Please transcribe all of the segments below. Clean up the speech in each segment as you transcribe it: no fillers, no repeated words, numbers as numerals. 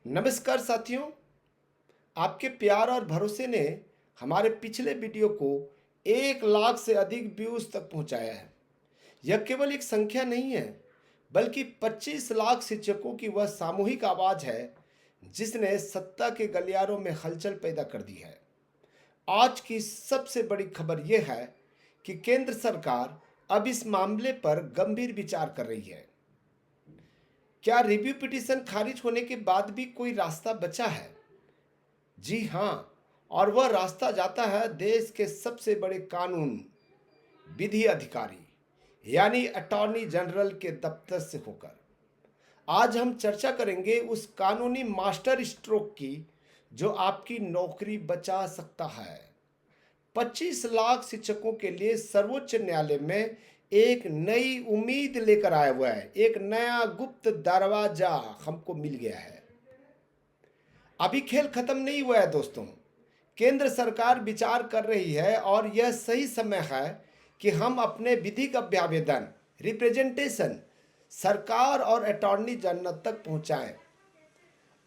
नमस्कार साथियों। आपके प्यार और भरोसे ने हमारे पिछले वीडियो को 1 लाख से अधिक व्यूज तक पहुंचाया है। यह केवल एक संख्या नहीं है, बल्कि 25 लाख शिक्षकों की वह सामूहिक आवाज है जिसने सत्ता के गलियारों में हलचल पैदा कर दी है। आज की सबसे बड़ी खबर यह है कि केंद्र सरकार अब इस मामले पर गंभीर विचार कर रही है। क्या रिव्यू पिटीशन खारिज होने के बाद भी कोई रास्ता बचा है? जी हाँ, और वह रास्ता जाता है देश के सबसे बड़े कानून विधि अधिकारी यानी अटॉर्नी जनरल के दफ्तर से होकर। आज हम चर्चा करेंगे उस कानूनी मास्टर स्ट्रोक की जो आपकी नौकरी बचा सकता है। 25 लाख शिक्षकों के लिए सर्वोच्च न्यायालय में एक नई उम्मीद लेकर आया हुआ है। एक नया गुप्त दरवाजा हमको मिल गया है। अभी खेल खत्म नहीं हुआ है दोस्तों। केंद्र सरकार विचार कर रही है और यह सही समय है कि हम अपने विधिक अभ्यावेदन रिप्रेजेंटेशन सरकार और अटॉर्नी जनरल तक पहुंचाएं।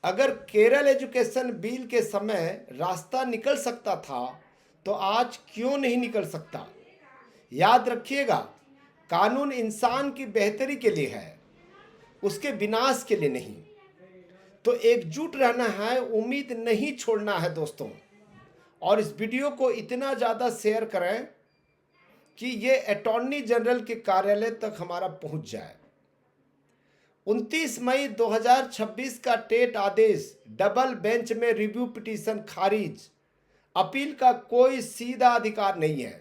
अगर केरल एजुकेशन बिल के समय रास्ता निकल सकता था तो आज क्यों नहीं निकल सकता? याद रखिएगा, कानून इंसान की बेहतरी के लिए है, उसके विनाश के लिए नहीं। तो एकजुट रहना है, उम्मीद नहीं छोड़ना है दोस्तों। और इस वीडियो को इतना ज़्यादा शेयर करें कि ये अटॉर्नी जनरल के कार्यालय तक हमारा पहुंच जाए। 29 मई 2026 का टेट आदेश, डबल बेंच में रिव्यू पिटीशन खारिज, अपील का कोई सीधा अधिकार नहीं है।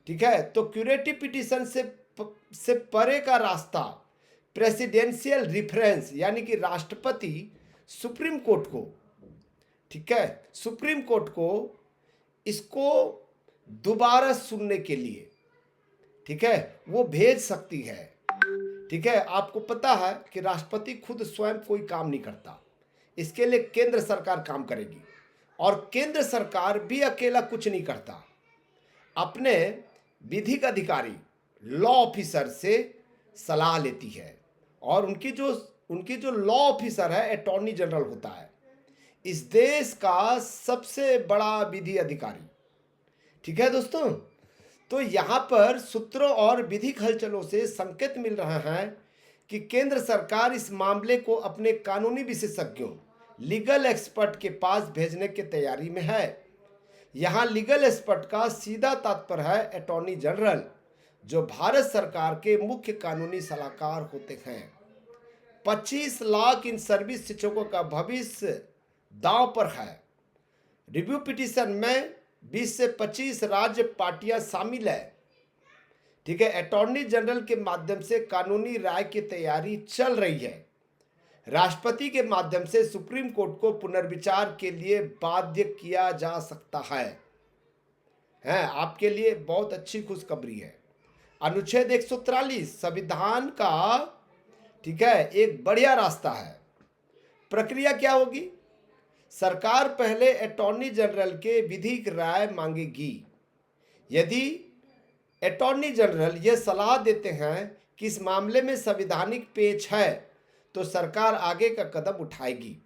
ठीक है, तो क्यूरेटिव पिटीशन से परे का रास्ता प्रेसिडेंशियल रिफरेंस यानी कि राष्ट्रपति सुप्रीम कोर्ट को, ठीक है, सुप्रीम कोर्ट को इसको दोबारा सुनने के लिए, ठीक है, वो भेज सकती है। ठीक है, आपको पता है कि राष्ट्रपति खुद स्वयं कोई काम नहीं करता, इसके लिए केंद्र सरकार काम करेगी। और केंद्र सरकार भी अकेला कुछ नहीं करता, अपने विधिक अधिकारी लॉ ऑफिसर से सलाह लेती है। और उनकी जो लॉ ऑफिसर है अटॉर्नी जनरल होता है, इस देश का सबसे बड़ा विधि अधिकारी। ठीक है दोस्तों, तो यहाँ पर सूत्रों और विधिक हलचलों से संकेत मिल रहा है कि केंद्र सरकार इस मामले को अपने कानूनी विशेषज्ञों लीगल एक्सपर्ट के पास भेजने की तैयारी में है। यहाँ लीगल एक्सपर्ट का सीधा तात्पर्य है अटॉर्नी जनरल, जो भारत सरकार के मुख्य कानूनी सलाहकार होते हैं। 25 लाख इन सर्विस शिक्षकों का भविष्य दांव पर है। रिव्यू पिटीशन में 20 से 25 राज्य पार्टियां शामिल है। ठीक है, अटॉर्नी जनरल के माध्यम से कानूनी राय की तैयारी चल रही है। राष्ट्रपति के माध्यम से सुप्रीम कोर्ट को पुनर्विचार के लिए बाध्य किया जा सकता है। आपके लिए बहुत अच्छी खुशखबरी है। अनुच्छेद 143 संविधान का, ठीक है, एक बढ़िया रास्ता है। प्रक्रिया क्या होगी? सरकार पहले अटॉर्नी जनरल के विधिक राय मांगेगी। यदि अटॉर्नी जनरल यह सलाह देते हैं कि इस मामले में संवैधानिक पेच है तो सरकार आगे का कदम उठाएगी।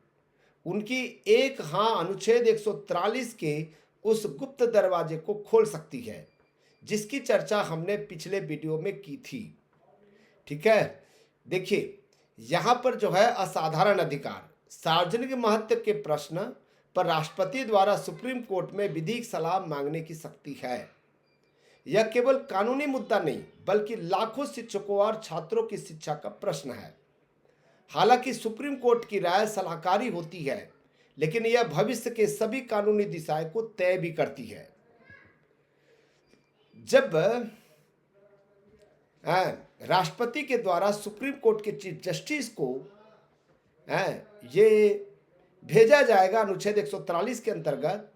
उनकी एक हाँ अनुच्छेद 143 के उस गुप्त दरवाजे को खोल सकती है जिसकी चर्चा हमने पिछले वीडियो में की थी। ठीक है, देखिए यहाँ पर जो है असाधारण अधिकार, सार्वजनिक महत्व के प्रश्न पर राष्ट्रपति द्वारा सुप्रीम कोर्ट में विधिक सलाह मांगने की शक्ति है। यह केवल कानूनी मुद्दा नहीं बल्कि लाखों शिक्षकों और छात्रों की शिक्षा का प्रश्न है। हालांकि सुप्रीम कोर्ट की राय सलाहकारी होती है, लेकिन यह भविष्य के सभी कानूनी दिशाएं को तय भी करती है। जब राष्ट्रपति के द्वारा सुप्रीम कोर्ट के चीफ जस्टिस को ये भेजा जाएगा अनुच्छेद 143 के अंतर्गत,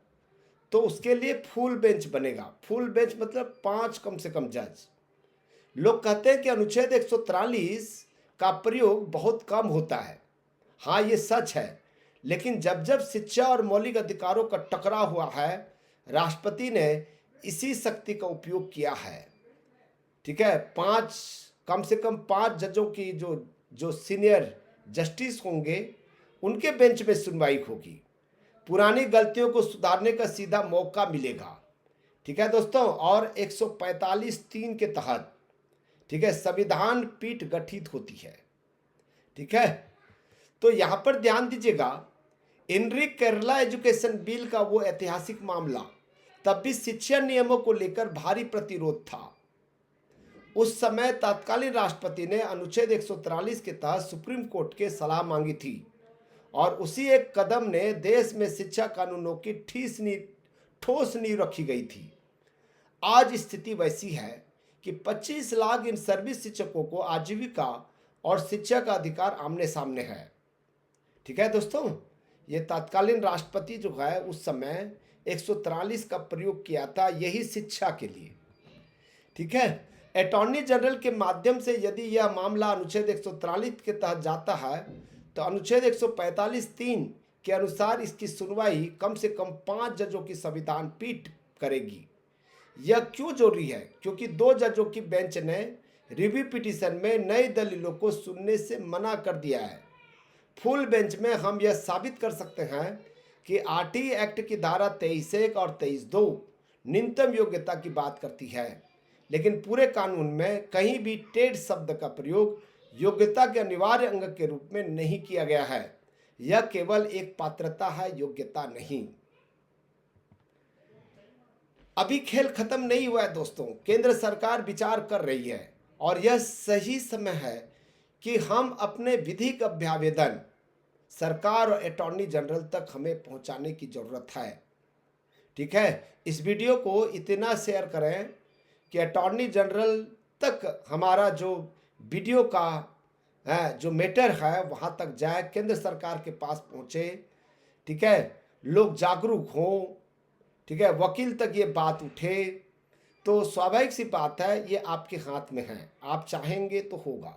तो उसके लिए फुल बेंच बनेगा। फुल बेंच मतलब 5 कम से कम जज। लोग कहते हैं कि अनुच्छेद 143 का प्रयोग बहुत कम होता है। हाँ, ये सच है, लेकिन जब जब शिक्षा और मौलिक अधिकारों का टकराव हुआ है, राष्ट्रपति ने इसी शक्ति का उपयोग किया है। ठीक है, कम से कम 5 जजों की जो सीनियर जस्टिस होंगे, उनके बेंच में सुनवाई होगी। पुरानी गलतियों को सुधारने का सीधा मौका मिलेगा। ठीक है दोस्तों, और 145(3) के तहत, ठीक है, संविधान पीठ गठित होती है। ठीक है, तो यहां पर ध्यान दीजिएगा, इनरिक केरला एजुकेशन बिल का वो ऐतिहासिक मामला, तब भी शिक्षा नियमों को लेकर भारी प्रतिरोध था। उस समय तत्कालीन राष्ट्रपति ने अनुच्छेद 143 के तहत सुप्रीम कोर्ट के सलाह मांगी थी और उसी एक कदम ने देश में शिक्षा कानूनों की ठोस नींव रखी गई थी। आज स्थिति वैसी है कि 25 लाख इन सर्विस शिक्षकों को आजीविका और शिक्षा का अधिकार आमने सामने है। ठीक है दोस्तों, ये तत्कालीन राष्ट्रपति जो है उस समय 143 का प्रयोग किया था यही शिक्षा के लिए। ठीक है, अटॉर्नी जनरल के माध्यम से यदि यह मामला अनुच्छेद 143 के तहत जाता है तो अनुच्छेद 145(3) के अनुसार इसकी सुनवाई कम से कम 5 जजों की संविधान पीठ करेगी। यह क्यों जरूरी है? क्योंकि 2 जजों की बेंच ने रिव्यू पिटीशन में नई दलीलों को सुनने से मना कर दिया है। फुल बेंच में हम यह साबित कर सकते हैं कि आरटी एक्ट की धारा 23(1) और 23(2) न्यूनतम योग्यता की बात करती है, लेकिन पूरे कानून में कहीं भी टेट शब्द का प्रयोग योग्यता के अनिवार्य अंग के रूप में नहीं किया गया है। यह केवल एक पात्रता है, योग्यता नहीं। अभी खेल खत्म नहीं हुआ है दोस्तों, केंद्र सरकार विचार कर रही है और यह सही समय है कि हम अपने विधिक अभ्यावेदन सरकार और अटॉर्नी जनरल तक हमें पहुंचाने की जरूरत है। ठीक है, इस वीडियो को इतना शेयर करें कि अटॉर्नी जनरल तक हमारा जो वीडियो का जो मैटर है वहां तक जाए, केंद्र सरकार के पास पहुंचे। ठीक है, लोग जागरूक हों। ठीक है, वकील तक ये बात उठे तो स्वाभाविक सी बात है, ये आपके हाथ में है। आप चाहेंगे तो होगा,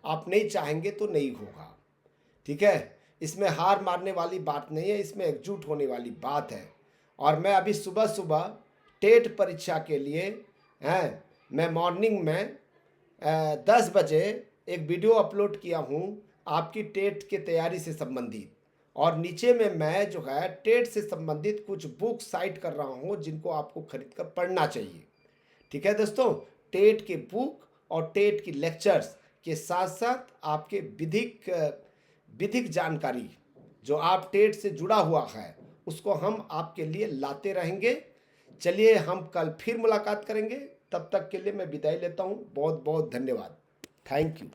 आप नहीं चाहेंगे तो नहीं होगा। ठीक है, इसमें हार मारने वाली बात नहीं है, इसमें एकजुट होने वाली बात है। और मैं अभी सुबह सुबह टेट परीक्षा के लिए मैं मॉर्निंग में 10 बजे एक वीडियो अपलोड किया हूँ आपकी टेट की तैयारी से संबंधित, और नीचे में मैं जो है टेट से संबंधित कुछ बुक साइट कर रहा हूँ जिनको आपको खरीद कर पढ़ना चाहिए। ठीक है दोस्तों, टेट के बुक और टेट की लेक्चर्स के साथ साथ आपके विधिक जानकारी जो आप टेट से जुड़ा हुआ है उसको हम आपके लिए लाते रहेंगे। चलिए, हम कल फिर मुलाकात करेंगे, तब तक के लिए मैं विदाई लेता हूँ। बहुत बहुत धन्यवाद। Thank you.